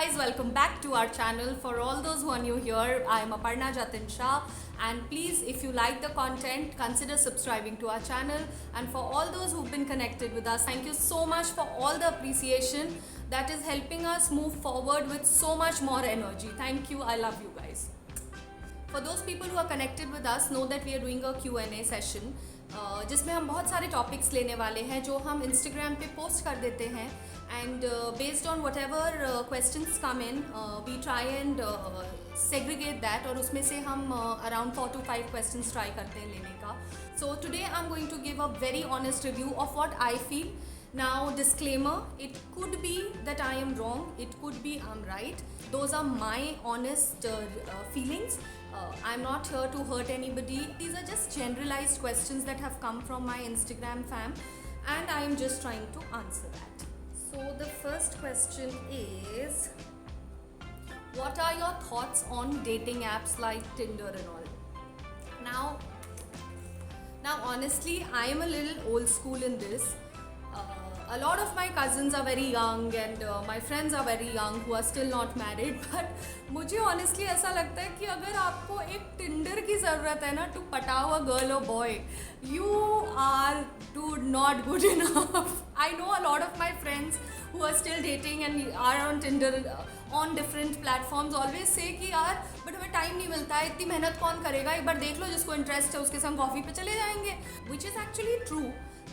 guys, welcome back to our channel. For all those who are new here, I am Aparna Jatin Shah, and please, if you like the content, consider subscribing to our channel. And for all those who've been connected with us, thank you so much for all the appreciation that is helping us move forward with so much more energy. Thank you. I love you guys. For those people who are connected with us, know that we are doing a Q&A session जिसमें हम बहुत सारे topics लेने वाले हैं जो हम Instagram पे पोस्ट कर देते हैं and based on whatever questions come in we try and segregate that और उसमें से हम अराउंड 4 to 5 क्वेश्चंस ट्राई करते हैं लेने का. So today I am going to give a very honest review of what I feel. Now, disclaimer, it could be that I am wrong, it could be I'm right. Those are my honest feelings. I'm not here to hurt anybody. These are just generalized questions that have come from my Instagram fam and I am just trying to answer that. So, the first question is, what are your thoughts on dating apps like Tinder and all? Now honestly, I am a little old school in this. A lot of my cousins are very young and my friends are very young who are still not married. But मुझे honestly ऐसा लगता है कि अगर आपको एक Tinder की ज़रूरत है ना to पटाओ a girl or boy, you are dude not good enough. I know a lot of my friends who are still dating and are on Tinder on different platforms always say कि यार but हमें time नहीं मिलता है, इतनी मेहनत कौन करेगा, एक बार देख लो जिसको इंटरेस्ट है उसके संग कॉफ़ी पे चले जाएंगे. विच इज़ एक्चुअली ट्रू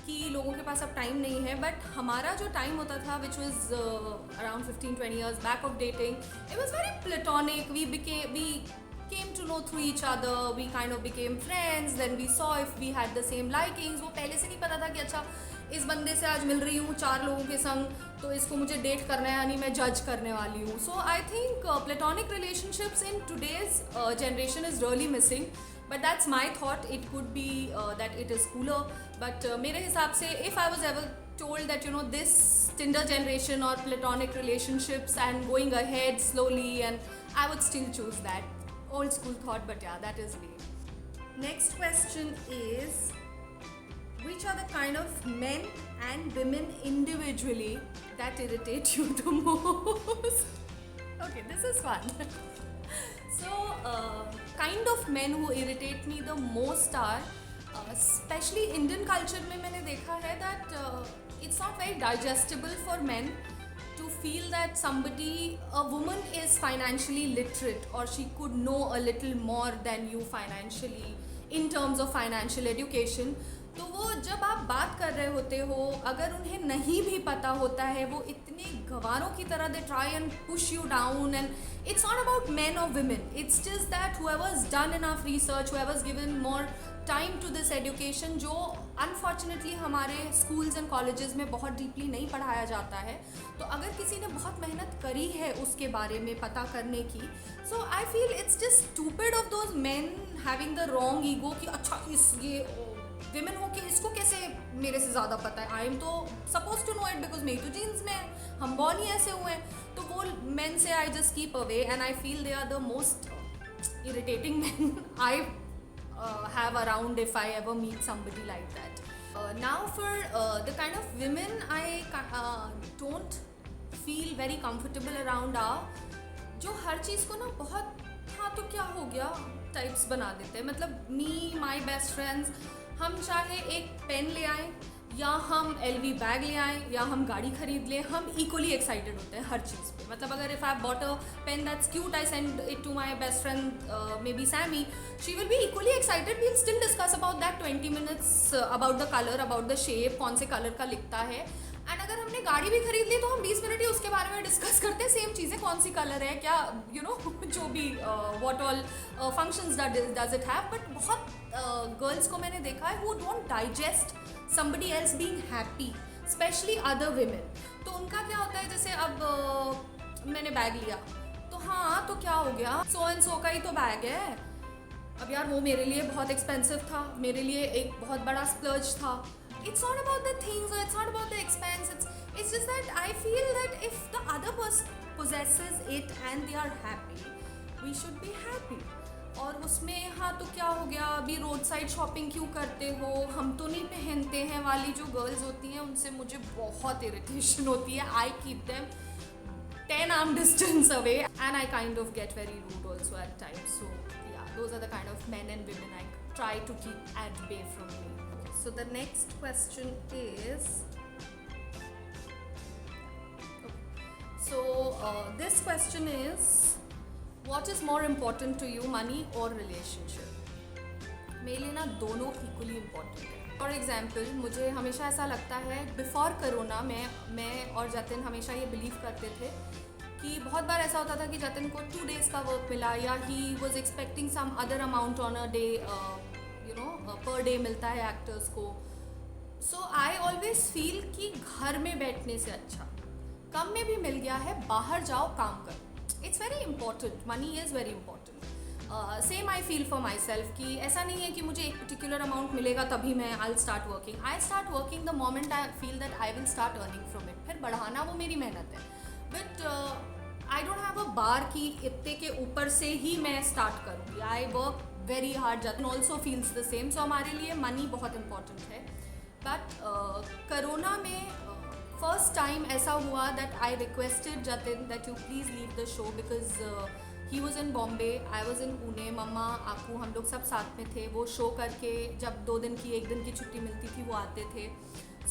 कि लोगों के पास अब टाइम नहीं है. बट हमारा जो टाइम होता था which was around 15-20 years back of dating, it was very platonic. We came to know through each other, we kind of became friends, then we saw if we had the same likings. वो पहले से नहीं पता था कि अच्छा इस बंदे से आज मिल रही हूँ 4 लोगों के संग तो इसको मुझे डेट करना है यानी मैं जज करने वाली हूँ. So I think platonic relationships in today's generation is really missing. But that's my thought. It could be that it is cooler. But मेरे हिसाब से if I was ever told that you know this Tinder generation or platonic relationships and going ahead slowly, and I would still choose that old school thought. But yeah, that is me. Next question is, which are the kind of men and women individually that irritate you the most? Okay, this is fun. So kind of men who irritate me the most are especially Indian culture में मैंने देखा है that it's not very digestible for men to feel that somebody, a woman is financially literate or she could know a little more than you financially in terms of financial education. तो वो जब आप बात कर रहे होते हो अगर उन्हें नहीं भी पता होता है वो इतने गवारों की तरह they try and push you down. And it's not about men or women, it's just that whoever's done enough research, whoever's given more time to this education जो अनफॉर्चुनेटली हमारे स्कूल्स एंड कॉलेजेस में बहुत deeply नहीं पढ़ाया जाता है. तो अगर किसी ने बहुत मेहनत करी है उसके बारे में पता करने की, so I feel it's just stupid of those man having the wrong ego कि अच्छा इस ये विमेन हो के इसको कैसे मेरे से ज़्यादा पता है. आई एम तो suppose to know it because मेरी तो जीन्स में है, हम बॉर्न ही ऐसे हुए हैं. तो वो मैन से I just keep away and I feel they are the most irritating man I have around if I ever meet somebody like that. Now for the kind of women I don't feel very comfortable around are जो हर चीज़ को ना बहुत हाँ तो क्या हो गया types बना देते हैं. मतलब मी माई बेस्ट फ्रेंड्स, हम चाहे एक पेन ले आएँ या हम LV बैग ले आएँ या हम गाड़ी खरीद लें, हम इक्वली एक्साइटेड होते हैं हर चीज़ पे. मतलब अगर if I bought a pen that's cute, I send it to my best friend may be Sammy, she will be equally excited. We will still discuss about that 20 minutes about the colour, about the shape, कौन से colour का लिखता है. And अगर हमने गाड़ी भी खरीद ली तो हम 20 मिनट ही उसके बारे में डिस्कस करते हैं. सेम चीज़ें, कौन सी कलर है, क्या यू नो जो भी what all functions does it have. But बहुत गर्ल्स को मैंने देखा है who don't digest somebody else being happy, especially other women. तो उनका क्या होता है जैसे अब मैंने बैग लिया तो हाँ तो क्या हो गया, सो एंड सो का ही तो बैग है. अब यार वो मेरे लिए बहुत एक्सपेंसिव था, मेरे लिए एक बहुत बड़ा स्प्लर्ज था. It's not about the things or it's not about the expense. It's just that I feel that if the other person possesses it and they are happy, we should be happy. और उसमें हाँ तो क्या हो गया, अभी road side shopping क्यों करते हो, हम तो नहीं पहनते हैं वाली जो गर्ल्स होती हैं उनसे मुझे बहुत इरिटेशन होती है. I keep them 10 arm distance away, and I kind of get very rude also at times. So yeah, those are the kind of men and women I try to keep at bay from me. So the next question is, this question is, what is more important to you, money or relationship? मेरे लिए ना दोनों equally important है. For example, मुझे हमेशा ऐसा लगता है, बिफोर करोना मैं और जतिन हमेशा ये बिलीव करते थे कि बहुत बार ऐसा होता था कि जतिन को 2 days का वर्क मिला, या he was expecting some other amount on a day, per day मिलता है एक्टर्स को. सो आई ऑलवेज फील कि घर में बैठने से अच्छा, कम में भी मिल गया है, बाहर जाओ काम करो. It's very important, money is very important. Same I feel for my self कि ऐसा नहीं है कि मुझे एक पर्टिकुलर अमाउंट मिलेगा तभी मैं I start working. I start working the moment I feel that I will start earning from it. फिर बढ़ाना वो मेरी मेहनत है, but I don't have a bar कि इतने के ऊपर से ही मैं स्टार्ट करूँगी. I work very hard. Jatin also feels the same. So हमारे लिए मनी बहुत इंपॉर्टेंट है. बट करोना में फर्स्ट टाइम ऐसा हुआ that I requested Jatin that you please leave the show, because he was in Bombay, I was in Pune, मम्मा आकू हम लोग सब साथ में थे. वो शो करके जब 2 दिन की 1 दिन की छुट्टी मिलती थी वो आते थे.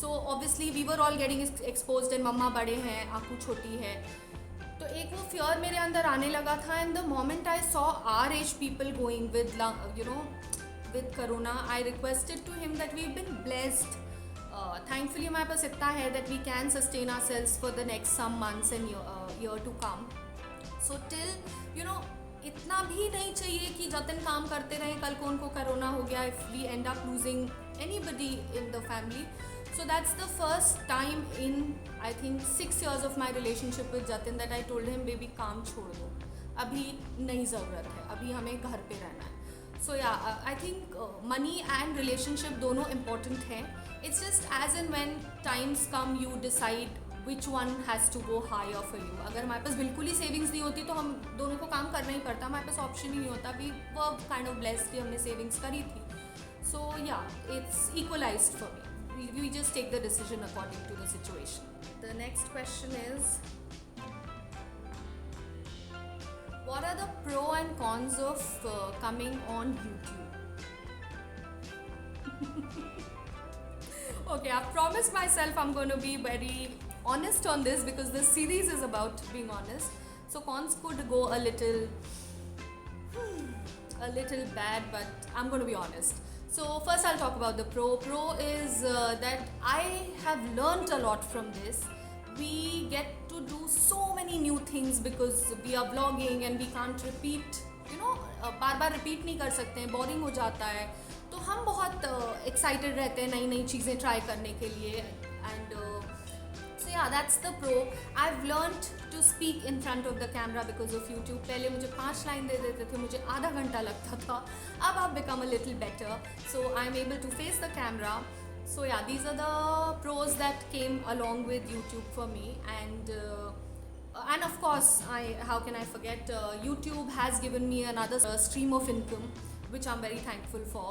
So obviously we were all getting exposed, and मम्मा बड़े हैं, आकू छोटी है. तो एक वो फियर मेरे अंदर आने लगा था. And the moment I saw are as people going with corona, I requested to him that we been blessed. Thankfully हमारे पास इतना है that we can sustain our sales for the next some months and year to come. So till इतना भी नहीं चाहिए कि जतिन काम करते रहें, कल को उनको कोरोना हो गया, if we end up losing anybody in the family. So that's the first time in I think 6 years of my relationship with Jatin that I told him, baby काम छोड़ दो, अभी नहीं ज़रूरत है, अभी हमें घर पे रहना है. So yeah I think money and relationship दोनों इम्पॉर्टेंट हैं. It's just as and when times come you decide which one has to go higher for you. अगर हमारे पास बिल्कुल ही सेविंग्स नहीं होती तो हम दोनों को काम करना ही पड़ता, हमारे पास ऑप्शन ही नहीं होता. We were kind of blessed कि हमने सेविंग्स करी थी. So yeah it's equalised for me. We just take the decision according to the situation. The next question is, what are the pro and cons of coming on YouTube? Okay, I've promised myself I'm going to be very honest on this because this series is about being honest. So cons could go a little bad, but I'm going to be honest. So first I'll talk about the pro. Pro is that I have learned a lot from this. We get to do so many new things because we are vlogging and we can't repeat, bar bar repeat नहीं कर सकते हैं, boring हो जाता है. तो हम बहुत एक्साइटेड रहते हैं नई नई चीज़ें ट्राई करने के लिए. And so yeah that's the pro. I have learned to speak in front of the camera because of YouTube. पहले मुझे 5 लाइन दे देते थे, मुझे आधा घंटा लगता था. अब I become a little better, so I am able to face the camera. So yeah, these are the pros that came along with YouTube for me. And of course, how can I forget, YouTube has given me another stream of income, which I'm very thankful for.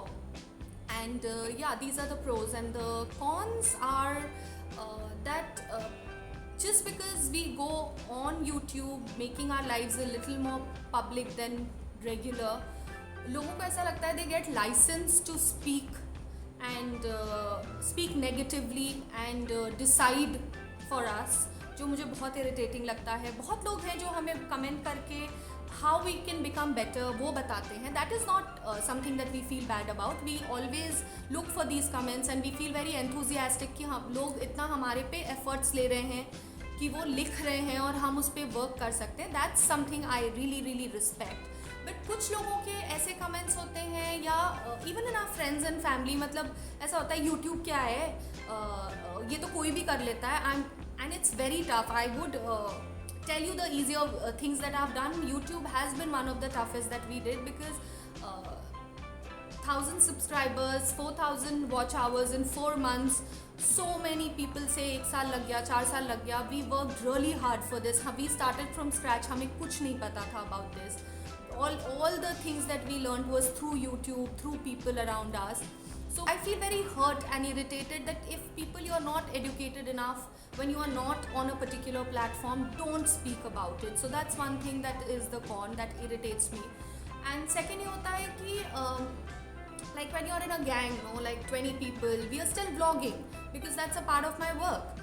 And yeah, these are the pros. And the cons are that just because we go on YouTube making our lives a little more public than regular, लोगों को ऐसा लगता है they get license to speak and speak negatively and decide for us, जो मुझे बहुत irritating लगता है. बहुत लोग हैं जो हमें कमेंट करके how we can become better वो बताते हैं. That is not something that we feel bad about. We always look for these comments and we feel very enthusiastic कि हम लोग इतना हमारे पे efforts ले रहे हैं कि वो लिख रहे हैं और हम उस पर वर्क कर सकते हैं. That's something I really respect. But कुछ लोगों के ऐसे कमेंट्स होते हैं, या even in our friends and family, मतलब ऐसा होता है यूट्यूब क्या है, ये तो कोई भी कर लेता है. And it's very tough. I would tell you the easier things that I've done. YouTube has been one of the toughest that we did because 1,000 subscribers, 4,000 watch hours in 4 months. So many people say 1 साल लग गया, 4 साल लग गया. We worked really hard for this. We started from scratch. हमें कुछ नहीं पता था about this. All the things that we learned was through YouTube, through people around us. So I feel very hurt and irritated that if people, you are not educated enough, when you are not on a particular platform, don't speak about it. So that's one thing that is the con that irritates me. And second ये होता है कि like when you're in a gang, no, like 20 people, we are still vlogging because that's a part of my work.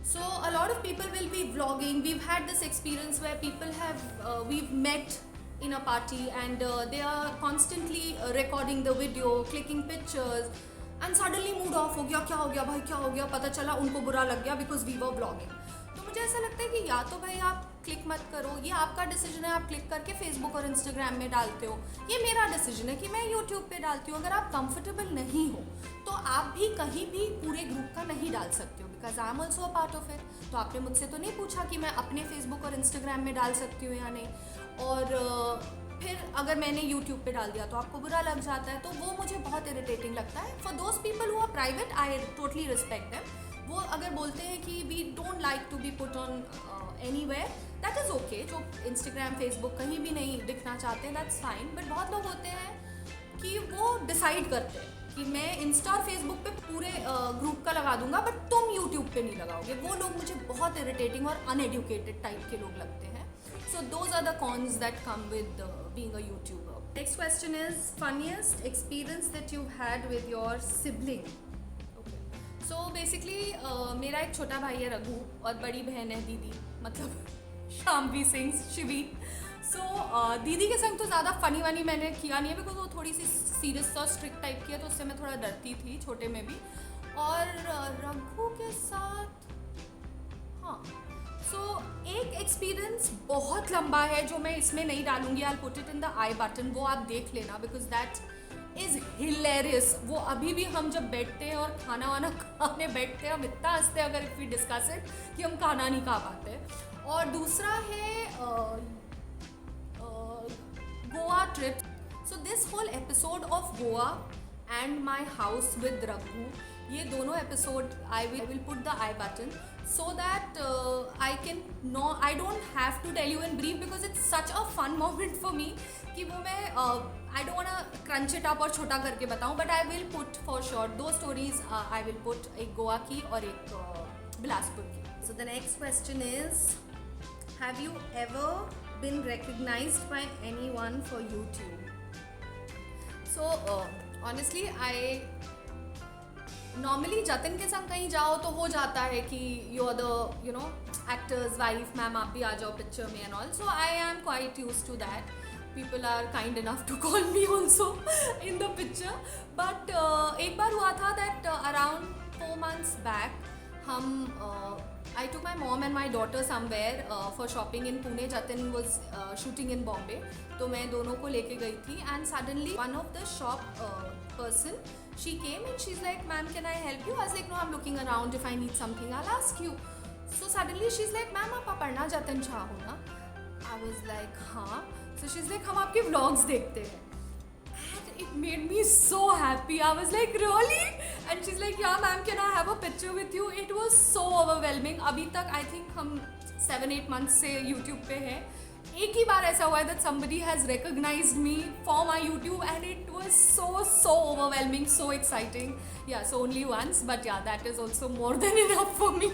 So a lot of people will be vlogging. We've had this experience where people have we've met in a party and they are constantly recording the video, clicking pictures, and suddenly mood off हो गया, क्या हो गया भाई, क्या हो गया, पता चला उनको बुरा लग गया because we were vlogging. तो मुझे ऐसा लगता है कि या तो भाई आप क्लिक मत करो, ये आपका डिसीजन है, आप क्लिक करके फेसबुक और इंस्टाग्राम में डालते हो, ये मेरा डिसीजन है कि मैं यूट्यूब पे डालती हूँ. अगर आप कंफर्टेबल नहीं हो तो आप भी कहीं भी पूरे ग्रुप का नहीं डाल सकते हो, because I am also a part of it. तो आपने मुझसे तो नहीं पूछा कि मैं अपने फेसबुक और इंस्टाग्राम में डाल सकती हूँ या नहीं. और फिर अगर मैंने यूट्यूब पे डाल दिया तो आपको बुरा लग जाता है, तो वो मुझे बहुत इरिटेटिंग लगता है. For those people who are private, I totally respect them. वो अगर बोलते हैं कि we don't like to be put on anywhere, that is okay. जो इंस्टाग्राम फेसबुक कहीं भी नहीं दिखना चाहते, दैट्स फाइन. बट बहुत लोग होते हैं कि वो डिसाइड करते हैं कि मैं इंस्टा और फेसबुक पे पूरे ग्रुप का लगा दूंगा बट तुम यूट्यूब पे नहीं लगाओगे. वो लोग मुझे बहुत इरिटेटिंग और अनएडुकेटेड टाइप के लोग लगते हैं. So those are the cons that come with being a YouTuber. Next question is funniest experience that you've had with your sibling. Okay. So basically मेरा एक छोटा भाई है रघु और बड़ी बहन है दीदी, मतलब शाम्वी सिंह शिवी. So दीदी के संग तो ज़्यादा फनी वानी मैंने किया नहीं है बिकॉज वो थोड़ी सी सीरियस और स्ट्रिक्ट टाइप की है, तो उससे मैं थोड़ा डरती थी छोटे में भी. और रघु के साथ हाँ, सो एक एक्सपीरियंस बहुत लंबा है जो मैं इसमें नहीं डालूंगी. I put it in the I button, वो आप देख लेना बिकॉज दैट इज़ हिलेरियस. वो अभी भी हम जब बैठते हैं और खाना वाना खाने बैठते हैं, हम इतना हंसते हैं अगर इफ़ वी डिस्कस इट कि हम खाना नहीं खा पाते. और दूसरा है Goa trip. So this whole episode of Goa and my house with Raghu, ये दोनों episode I will put the I button so that I don't have to tell you in brief because it's such a fun moment for me कि वो मैं I don't wanna crunch it up और छोटा करके बताऊँ, but I will put for sure दो stories I will put, एक गोवा की और एक बिलासपुर की. So the next question is, have you ever been recognized by anyone for YouTube? So honestly normally Jatin के संग कहीं जाओ तो हो जाता है कि you are the actor's wife, ma'am आप भी आ जाओ पिक्चर में and all. So I am quite used to that. People are kind enough to call me also in the picture. But एक बार हुआ था दैट अराउंड 4 months बैक हम I took my mom and my daughter somewhere for shopping in Pune. Jatin was shooting in Bombay, तो मैं दोनों को लेके गई थी. And suddenly one of the shop person, she came and she's like, ma'am, can I help you? I was like, no, I'm looking around. If I need something, I'll ask you. So suddenly she's like, ma'am, आप पढ़ना जतिन शाह हो ना? I was like, हाँ. So she's like, हम आपके vlogs देखते हैं. And it made me so happy. I was like, really? And she's like, yeah, ma'am, can I have a picture with you? It was so overwhelming. अभी तक I think हम 7-8 months से YouTube पे हैं. एक ही बार ऐसा हुआ है that somebody has recognized me for my YouTube and it was so overwhelming, so exciting. Yeah, so only once, but yeah, that is also more than enough for me.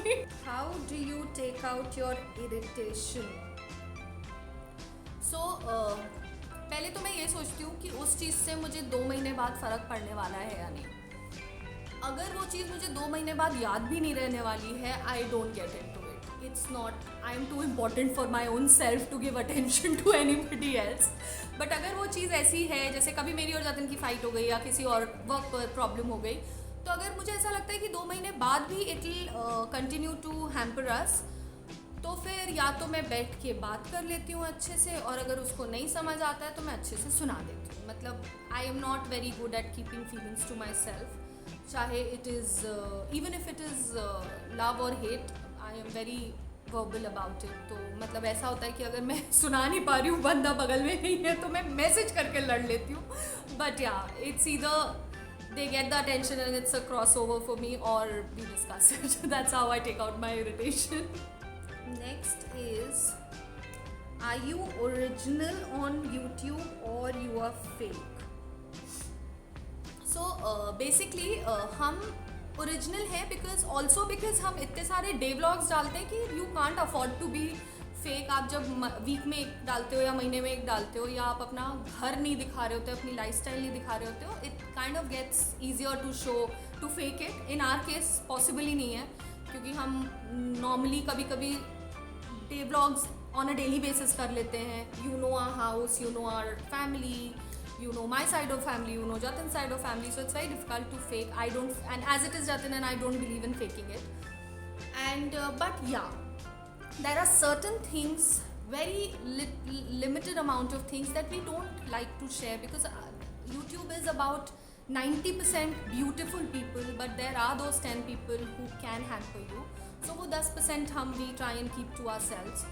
How do you take out your irritation? So पहले तो मैं ये सोचती हूँ कि उस चीज़ से मुझे 2 महीने बाद फ़र्क पड़ने वाला है या नहीं. अगर वो चीज़ मुझे 2 महीने बाद याद भी नहीं रहने वाली है, I don't get it. It's not, I am too important for my own self to give attention to anybody else. But अगर वो चीज़ ऐसी है जैसे कभी मेरी और जतिन की फाइट हो गई या किसी और वर्क पर प्रॉब्लम हो गई, तो अगर मुझे ऐसा लगता है कि 2 महीने बाद भी it will continue to hamper us, तो फिर या तो मैं बैठ के बात कर लेती हूँ अच्छे से, और अगर उसको नहीं समझ आता है तो मैं अच्छे से सुना देती हूँ. मतलब I am not very good at keeping feelings to my self it is even if it is love और hate. I am very verbal about it. तो मतलब ऐसा होता है कि अगर मैं सुना नहीं पा रही हूँ, बंदा बगल में नहीं है, तो मैं मैसेज करके लड़ लेती हूँ. बट या it's either they get the attention and it's a crossover for me, or we discuss it. That's how I take out my irritation. Next is, are you original on YouTube or you are fake? So basically हम original है because हम इतने सारे day vlogs डालते हैं कि you can't afford to be fake. आप जब वीक में एक डालते हो या महीने में एक डालते हो या आप अपना घर नहीं दिखा रहे होते, अपनी लाइफस्टाइल नहीं दिखा रहे होते हो, it kind of gets easier to show to fake it. In our case possible ही नहीं है क्योंकि हम नॉर्मली कभी कभी day vlogs on a daily basis कर लेते हैं. You know our house, you know our family, you know my side of family, you know Jatin's side of family, so it's very difficult to fake. I don't, and as it is Jatin and I don't believe in faking it. And but yeah, there are certain things, very limited amount of things that we don't like to share because YouTube is about 90% beautiful people, but there are those 10 people who can hamper you. So वो 10% हम we try and keep to ourselves.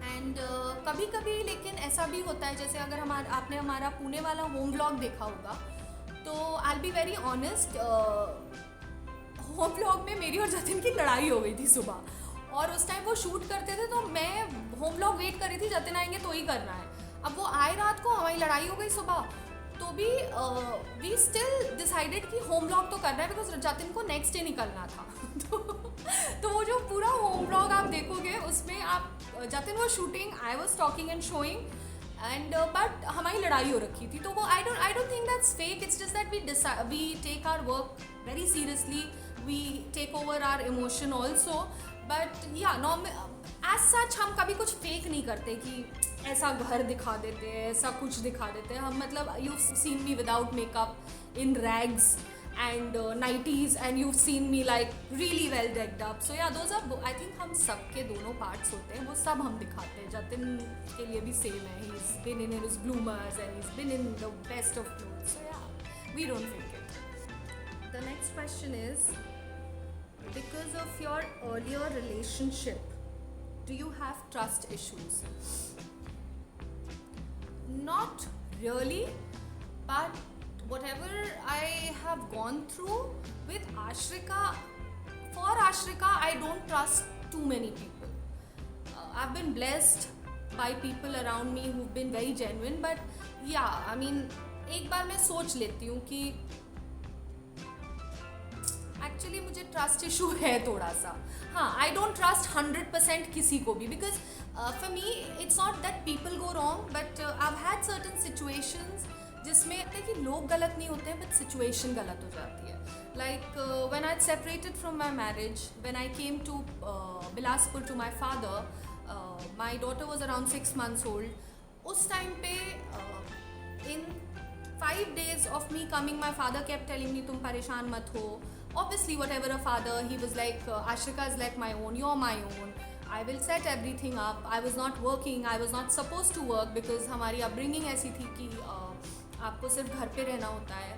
And कभी कभी लेकिन ऐसा भी होता है, जैसे अगर आपने हमारा पुणे वाला होम व्लॉग देखा होगा तो I will be very honest, home vlog में मेरी और जतिन की लड़ाई हो गई थी सुबह, और उस टाइम वो शूट करते थे तो मैं होम व्लॉग वेट कर रही थी जतिन आएंगे तो ही करना है. अब वो आए रात को, हमारी लड़ाई हो गई सुबह, तो भी वी स्टिल डिसाइडेड कि होम व्लॉग तो करना है बिकॉज जतिन को नेक्स्ट डे निकलना था. तो वो जो पूरा होम व्लॉग आप देखोगे उसमें आप जतिन वो shooting, I was talking and showing and but हमारी लड़ाई हो रखी थी. तो वो I don't think that's fake. It's just that we take our work very seriously, we take over our emotion also. But yeah as such हम कभी कुछ फेक नहीं करते कि ऐसा घर दिखा देते हैं, ऐसा कुछ दिखा देते हैं. हम मतलब you seen me without makeup in rags and 90s and you've seen me like really well decked up. So yeah, those are I think हम सबके दोनों parts होते हैं, वो सब हम दिखाते हैं. जतिन के लिए भी same है, he's been in his bloomers and he's been in the best of clothes. So yeah, we don't fake it. The next question is, because of your earlier relationship, do you have trust issues? Not really, but whatever I have gone through with Ashrika, for Ashrika I don't trust too many people. I've been blessed by people around me who've been very genuine, but yeah, I mean एक बार मैं सोच लेती हूँ कि actually मुझे trust issue है थोड़ा सा. हाँ, आई डोंट ट्रस्ट 100% किसी को भी because for me it's not that people go wrong, but I have had certain situations जिसमें कि लोग गलत नहीं होते हैं बट सिचुएशन गलत हो जाती है. Like when I separated from my marriage, when I came to Bilaspur to my father, my daughter was around 6 months old. उस टाइम पे in 5 days of me coming, my father kept telling me तुम परेशान मत हो. Obviously whatever a father, he was like Ashrika is like my own, you're my own, I will set everything up. I was not working, I was not supposed to work because हमारी upbringing ऐसी थी कि आपको सिर्फ घर पे रहना होता है.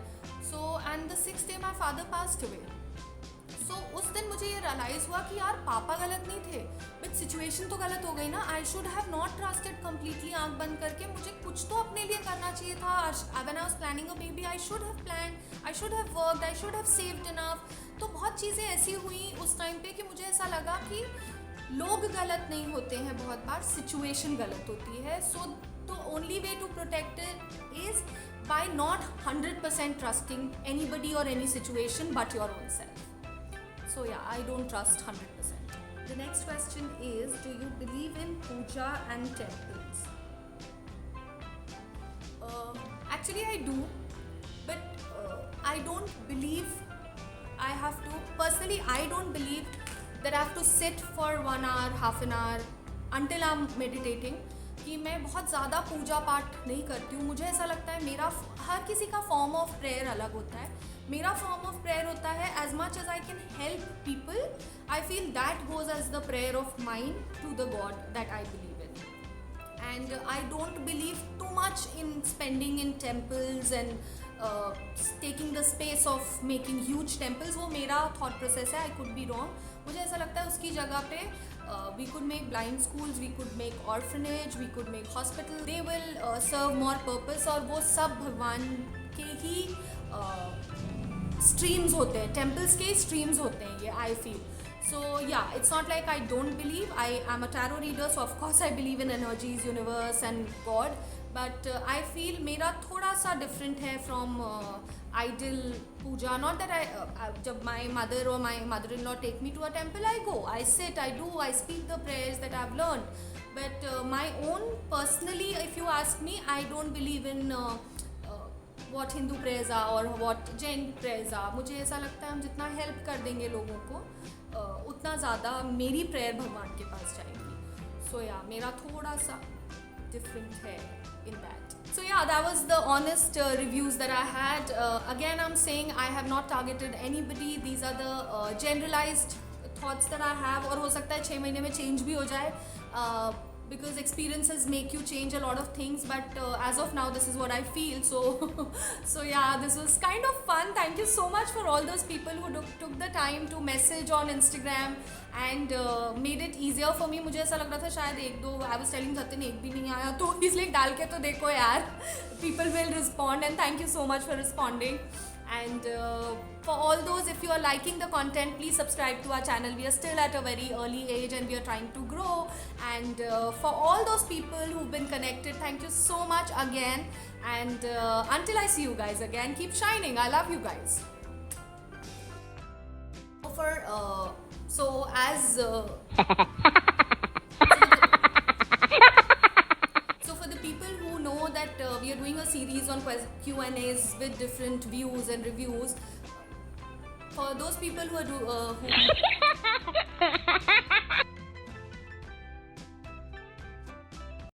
So and the 6th day my father passed away. सो उस दिन मुझे ये रियलाइज़ हुआ कि यार पापा गलत नहीं थे बट सिचुएशन तो गलत हो गई ना. I should have not trusted completely आंख बंद करके. मुझे कुछ तो अपने लिए करना चाहिए था. When I was planning a baby I should have plan, I should have worked, I should have saved enough. तो बहुत चीज़ें ऐसी हुई उस टाइम पे कि मुझे ऐसा लगा कि लोग गलत नहीं होते हैं, बहुत बार सिचुएशन गलत होती है. सो the only way to protect it is by not 100% trusting anybody or any situation but your own self. So yeah, I don't trust 100%. The next question is, do you believe in puja and temples? Actually I do, but I don't believe I have to, personally I don't believe that I have to sit for 1 hour, half an hour until I'm meditating. कि मैं बहुत ज़्यादा पूजा पाठ नहीं करती हूँ. मुझे ऐसा लगता है मेरा, हर किसी का फॉर्म ऑफ प्रेयर अलग होता है. मेरा फॉर्म ऑफ प्रेयर होता है as much as I can help people. I feel that goes as the prayer of mind to the god that I believe in. And I don't believe too much in spending in temples and taking the space of making huge temples. वो मेरा thought process है. I could be wrong. मुझे ऐसा लगता है उसकी जगह पे we could make blind schools, we could make orphanage, we could make hospital. They will serve more purpose. और वो सब भगवान के ही streams होते हैं, temples के streams होते हैं ये, I feel. So yeah, it's not like I don't believe. I am a tarot reader, so of course I believe in energies, universe, and God. But I feel मेरा थोड़ा सा different है from idol puja. Not that जब my mother or my mother-in-law take me to a temple, I go, I sit, I do, I speak the prayers that I've learned. But my own personally, if you ask me, I don't believe in what Hindu prayers are or what Jain prayers are. मुझे ऐसा लगता है हम जितना help कर देंगे लोगों को उतना ज़्यादा मेरी प्रेयर भगवान के पास जाएगी. So yeah, मेरा थोड़ा सा different है in that. So yeah, that was the honest reviews that I had. Again, I'm saying I have not targeted anybody. These are the generalized thoughts that I have. और हो सकता है 6 महीने में change भी हो जाए. Because experiences make you change a lot of things, but as of now this is what I feel. So yeah, this was kind of fun. Thank you so much for all those people who took the time to message on Instagram and made it easier for me. मुझे ऐसा लग रहा था शायद एक दो, I was telling Satyan एक भी नहीं आया, तो इसलिए डाल के तो देखो यार, people will respond, and thank you so much for responding. And for all those, if you are liking the content, please subscribe to our channel. We are still at a very early age and we are trying to grow. And for all those people who've been connected, thank you so much again. And until I see you guys again, keep shining. I love you guys. So as that we are doing a series on Q&As with different views and reviews. For those people who